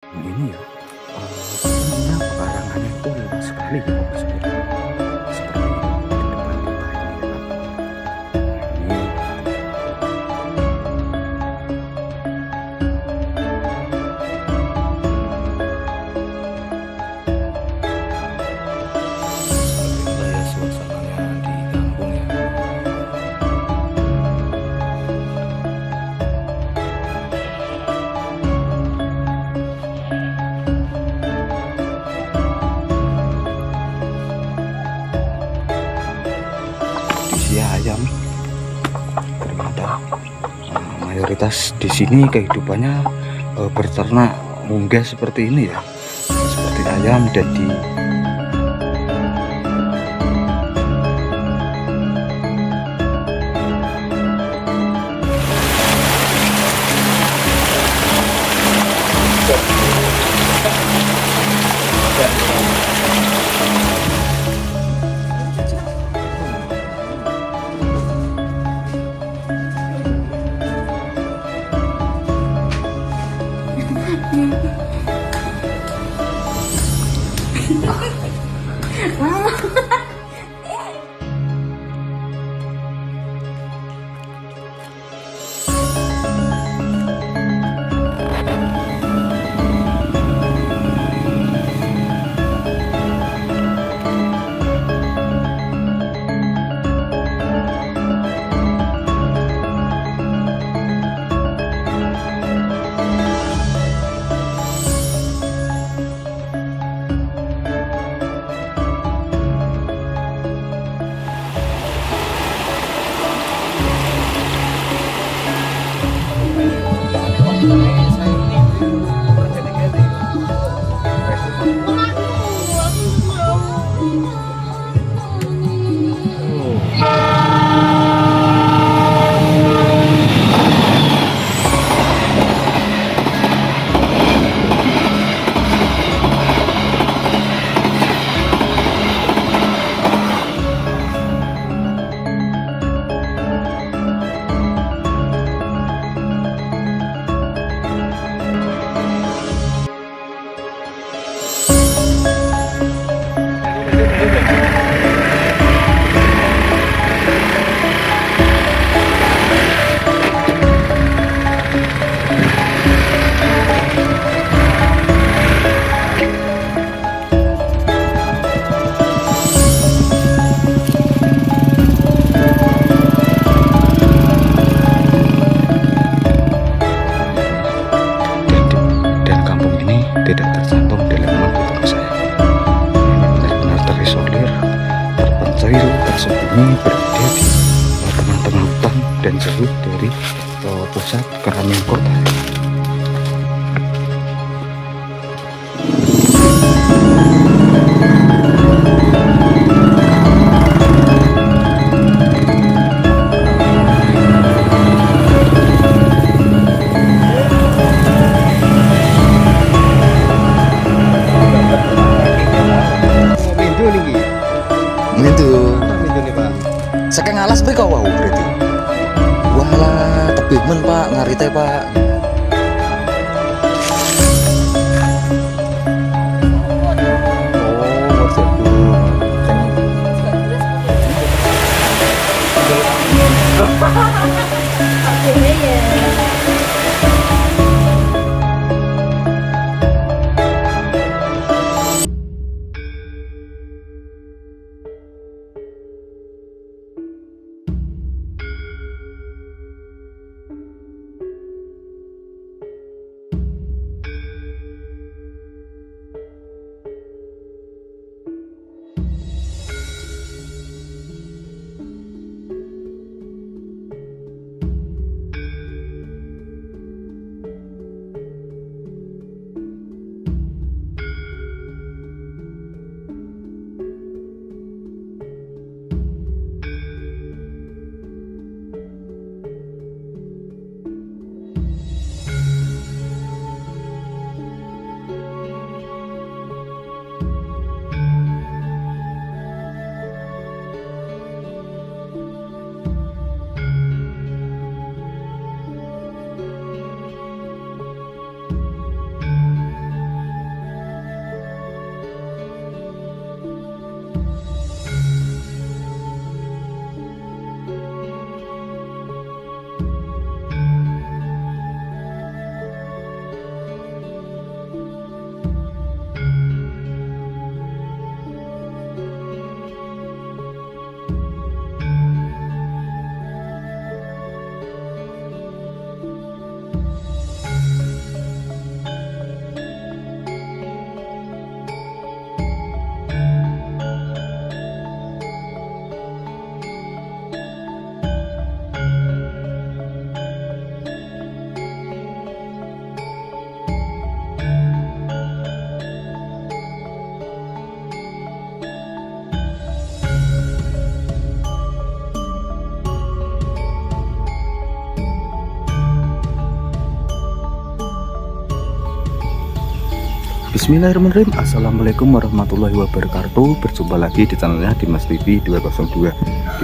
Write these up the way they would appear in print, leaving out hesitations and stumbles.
Ini ya, sebenarnya pekarangannya itu luas sekali ya Bapak saya. Seperti di depan kita ini ya kan. Ini seperti inilah ya suasananya di kampung ya. Isi ayam ternyata mayoritas di sini kehidupannya berternak unggas seperti ini ya, seperti ayam dan di dan kampung ini tidak tercantum dalam peta saya. Ini benar-benar terisolir, terpencil, tersembunyi, berada di tengah-tengah hutan dan jauh dari pusat keramaian kota. Mintu niki. Itu Apa mintu nih, Pak? saking alas pe kok wau berarti. Walah tebih men Pak ngarite Pak. Oh, WhatsApp. Bismillahirrahmanirrahim. Assalamualaikum warahmatullahi wabarakatuh. Berjumpa lagi di channelnya Dimas TV 202.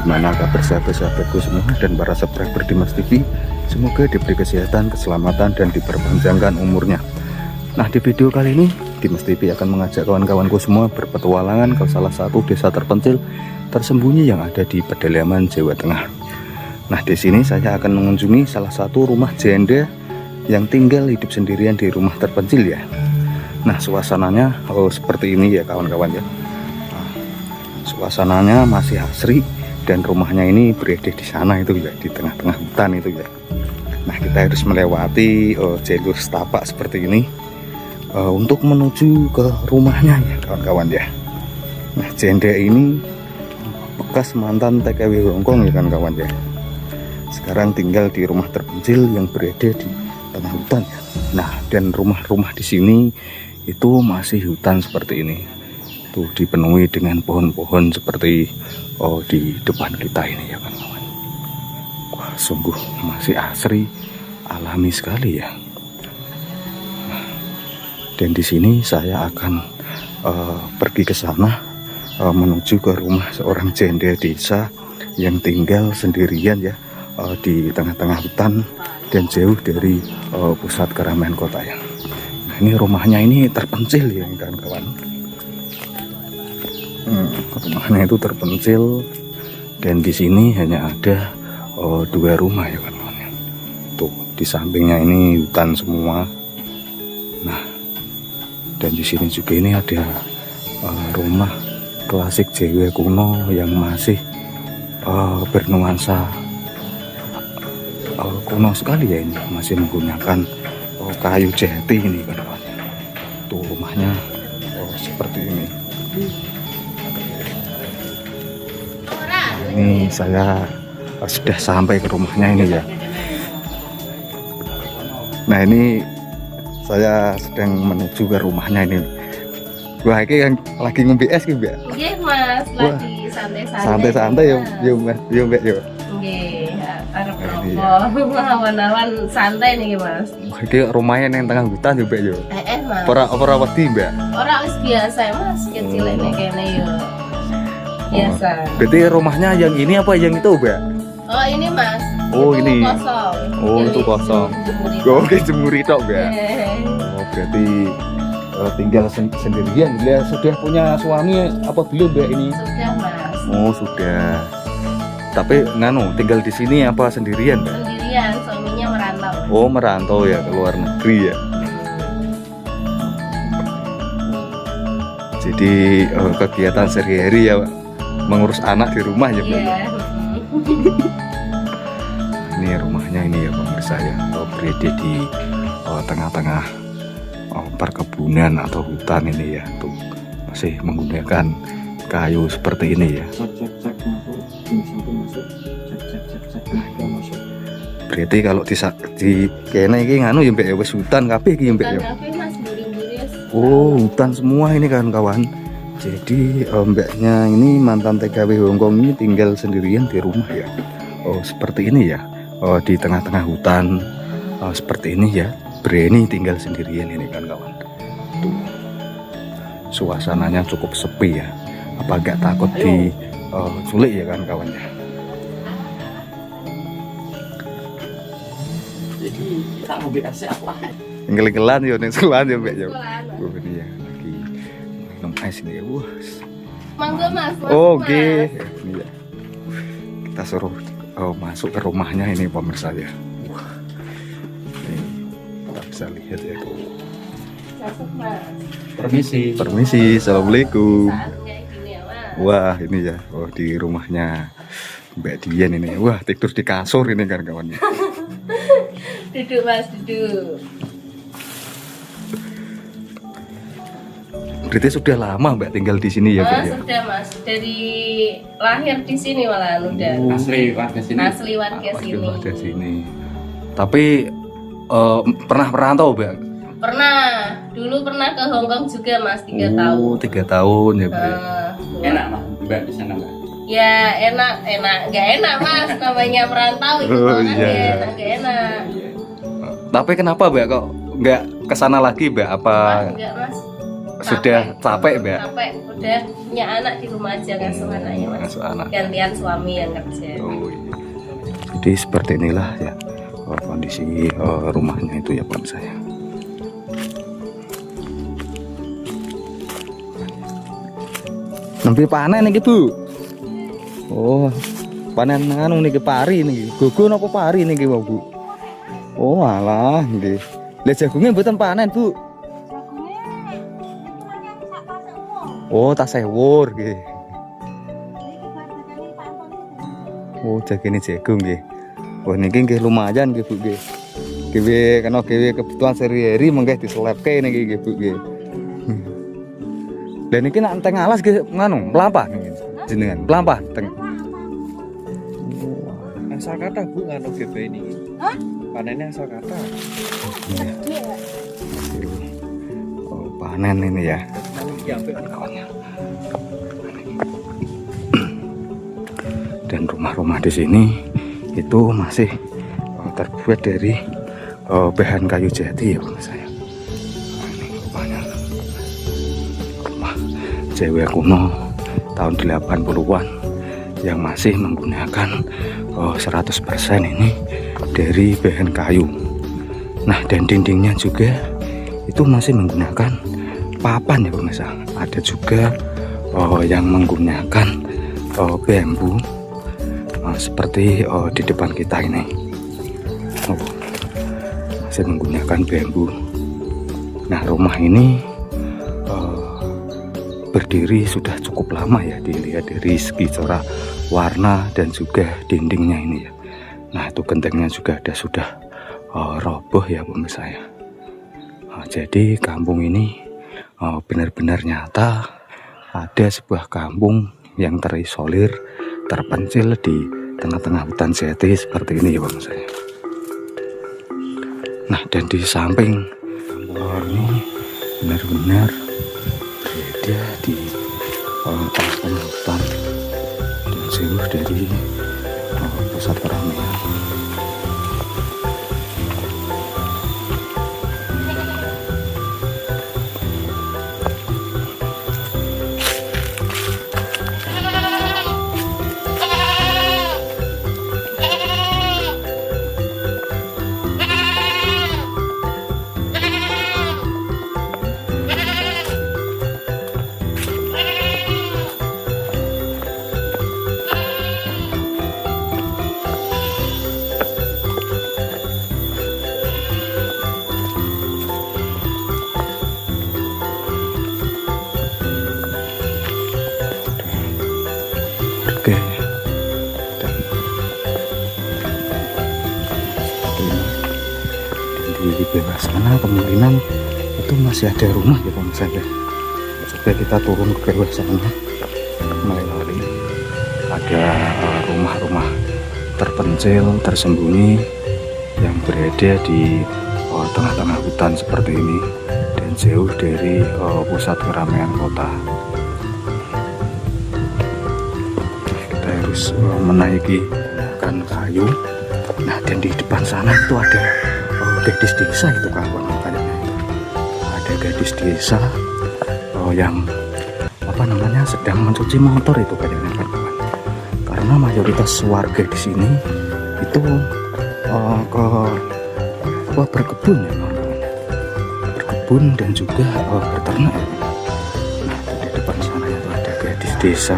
Gimana kabar sahabat-sahabatku semua dan para subscriber Dimas TV? Semoga diberi kesehatan, keselamatan, dan diperpanjangkan umurnya. Nah, di video kali ini Dimas TV akan mengajak kawan-kawanku semua berpetualangan ke salah satu desa terpencil tersembunyi yang ada di pedalaman Jawa Tengah. Nah, di sini saya akan mengunjungi salah satu rumah janda yang tinggal hidup sendirian di rumah terpencil ya. Nah, suasananya seperti ini ya kawan-kawan ya. Nah, suasananya masih asri dan rumahnya ini berada di sana itu ya, di tengah-tengah hutan itu ya. Nah, kita harus melewati jalur setapak seperti ini untuk menuju ke rumahnya ya kawan-kawan ya. Nah, janda ini bekas mantan TKW Hongkong ya kawan-kawan ya. Sekarang tinggal di rumah terpencil yang berada di tengah hutan ya. Nah, dan rumah-rumah di sini itu masih hutan seperti ini, tuh dipenuhi dengan pohon-pohon seperti di depan kita ini ya kawan-kawan. Wah, sungguh masih asri, alami sekali ya. Nah, dan di sini saya akan pergi ke sana menuju ke rumah seorang janda desa yang tinggal sendirian ya di tengah-tengah hutan dan jauh dari pusat keramaian kota ya. Ini rumahnya ini terpencil ya kawan-kawan. Rumahnya itu terpencil dan di sini hanya ada dua rumah ya kawan-kawan. Tuh di sampingnya ini hutan semua. Nah, dan di sini juga ini ada rumah klasik Jawa kuno yang masih bernuansa kuno sekali ya, ini masih menggunakan kayu jati ini kan. Tuh rumahnya seperti ini. Ini saya sudah sampai ke rumahnya ini ya. Nah, ini saya sedang menuju ke rumahnya ini. Wah, ini yang lagi ngombe es gitu ya? Iya Mas, lagi santai-santai. Santai-santai ya, Mbak, ya. Nggih, arep rokok. Awan-awan santai nih Mas. Wah, ini rumahnya yang tengah hutan juga ya. Mas. Ora wedi, Mbak. Ora wis biasa Mas, kecil ini kene yo. Biasa. Berarti rumahnya yang ini apa yang itu, Mbak? Oh, ini Mas. Oh, itu ini. Kosong. Oh, itu kosong. Oke, jemuri tok, Mbak. Oh, berarti tinggal sendirian. Dia sudah punya suami apa belum, Mbak ini? Sudah Mas. Oh, sudah. Tapi nganu tinggal di sini apa sendirian, Mbak? Sendirian, suaminya merantau. Oh, merantau ya ke luar negeri ya. Jadi kegiatan sehari-hari ya mengurus anak di rumah ya, Mbak. Iya. Ini rumahnya ini ya pemirsa ya, berada di tengah-tengah perkebunan atau hutan ini ya. Tuh masih menggunakan kayu seperti ini ya. Berarti kalau di kene iki nganu ya Mbak ya, wis hutan kabeh iki Mbak ya. Hutan kabeh Mas, buri-buri. Oh, hutan semua ini kawan-kawan. Jadi mbaknya ini mantan TKW Hongkong ini tinggal sendirian di rumah ya. Oh, seperti ini ya. Oh, di tengah-tengah hutan seperti ini ya. Berani tinggal sendirian ini kawan-kawan. Tuh. Suasananya cukup sepi ya. Apa gak takut diculik ya kawan-kawan ya. Jadi kita mau BS apa? Ngel-ngelan ya ning sekolahan ya Mbak ya. Sekolahan. Oh, ini ya lagi minum es ini ya. Wah. Mangga Mas. Oh, oke. Iya. Kita suruh masuk ke rumahnya ini pemirsa ya. Wah. Ini kita bisa lihat ya. Masuk Mas. Permisi. Permisi, assalamualaikum. Saat kayak gini ya Mas. Wah, ini ya. Oh, di rumahnya Mbak Dian ini. Wah, tidur di kasur ini kan kawannya. Duduk Mas, duduk. Berarti sudah lama Mbak tinggal di sini ya, Mbak ya? Sudah Mas, dari lahir di sini malah udah. Asli warga sini. Asli warga sini. Warga sini. Tapi pernah merantau, Mbak? Pernah, dulu pernah ke Hongkong juga Mas, 3 tahun. Oh, 3 tahun ya, Mbak. Enak mah Mbak di sana Mbak. Ya enak, nggak enak Mas, namanya merantau itu Oh, kan iya. ya enak, nggak enak. Tapi kenapa Mbak kok nggak kesana lagi Mbak? Apa? Enggak Mas, sudah capek Mbak? Capek, udah punya anak di rumah aja ngasuh anaknya Mas. Ngasuh anak. Gantian suami yang kerja. Oh iya. Jadi seperti inilah ya kondisi rumahnya itu ya pemirsa ya. Nembe panen iki Bu. Oh, panen anu niki pari niki. Gugun apa pari niki Bu? Oh alah nggih. Lah jagungnya mboten panen Bu. Oh, tak sewur nggih. Oh, jagene jagung nggih. Oh niki nggih lumayan nggih Bu nggih. Gawe kena gawe kebutuhan sehari-hari mengke diselepke niki nggih Bu nggih. Lah niki nek teng alas nggih nganu, mlampah niki jenengan. Mlampah teng. Asal kata Bu nganu GP ini. Hah? Panennya asal kata. Oh, panen ini ya. Dan rumah-rumah di sini itu masih terbuat dari bahan kayu jati ya pemirsa ya. Nah, ini rumahnya rumah cewek kuno tahun 80-an yang masih menggunakan 100% ini dari bahan kayu. Nah, dan dindingnya juga itu masih menggunakan papan ya pemirsa. Ada juga yang menggunakan bambu seperti di depan kita ini. Masih menggunakan bambu. Nah, rumah ini berdiri sudah cukup lama ya, dilihat dari segi corak warna dan juga dindingnya ini ya. Nah, itu gentengnya juga sudah roboh ya pemirsa ya. Jadi kampung ini benar-benar nyata ada sebuah kampung yang terisolir, terpencil di tengah-tengah hutan jati seperti ini ya pemirsa ya. Nah, dan di samping ini benar-benar berada di tengah-tengah hutan dan jauh dari pusat keramaian. Oke, dan di bawah sana kemungkinan itu masih ada rumah ya pemirsa ya. Coba kita turun ke bawah sana, melewati ada rumah-rumah terpencil, tersembunyi yang berada di tengah-tengah hutan seperti ini dan jauh dari pusat keramaian kota. Harus menaiki kan kayu. Nah, dan di depan sana itu ada gadis desa itu kawan kayaknya. Ada gadis desa yang apa namanya sedang mencuci motor itu kayaknya kawan. Karena mayoritas warga di sini itu berkebun ya kawan. Berkebun dan juga berternak ya. Nah, di depan sana itu ada gadis desa.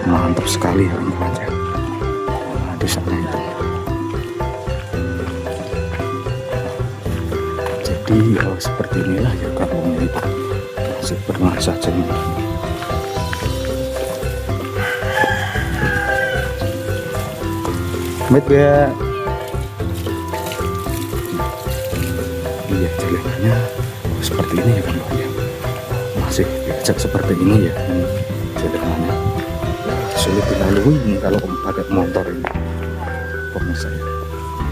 Mantap sekali ya kawan-kawan. Nah, di sana itu. Jadi seperti inilah ya kampungnya itu. Masih pernah saja ini. Met ya. Iya, jalanannya seperti ini ya kawan-kawan. Masih biasa seperti ini ya jalanannya. Sulit dilalui kalau pakai motor ini pemirsa ya.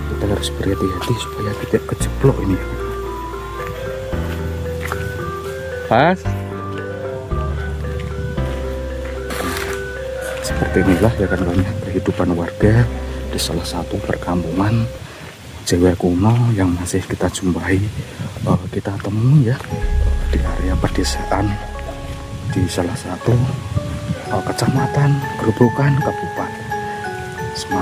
Kita harus berhati-hati supaya tidak kejeblok ini ya. Pas seperti inilah ya kan kehidupan warga di salah satu perkampungan Jawa kuno yang masih kita jumpai, kita temui ya di area pedesaan di salah satu kecamatan Grobogan Kabupaten Semarang.